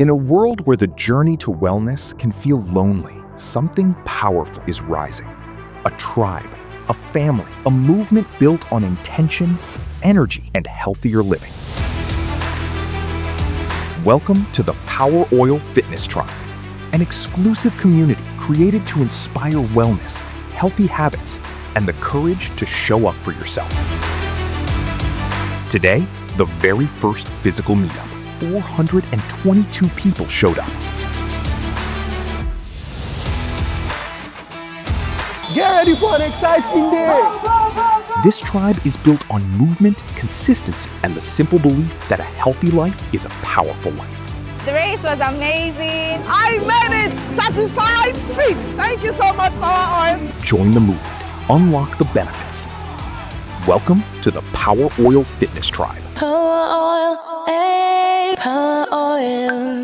In a world where the journey to wellness can feel lonely, something powerful is rising. A tribe, a family, a movement built on intention, energy, and healthier living. Welcome to the Power Oil Fitness Tribe, an exclusive community created to inspire wellness, healthy habits, and the courage to show up for yourself. Today, the very first physical meetup, 422 people showed up. Get ready for an exciting day! This tribe is built on movement, consistency, and the simple belief that a healthy life is a powerful life. The race was amazing. I made it! Satisfied, fit! Thank you so much, Power Oil! Join the movement. Unlock the benefits. Welcome to the Power Oil Fitness Tribe. Power oil, Power oil.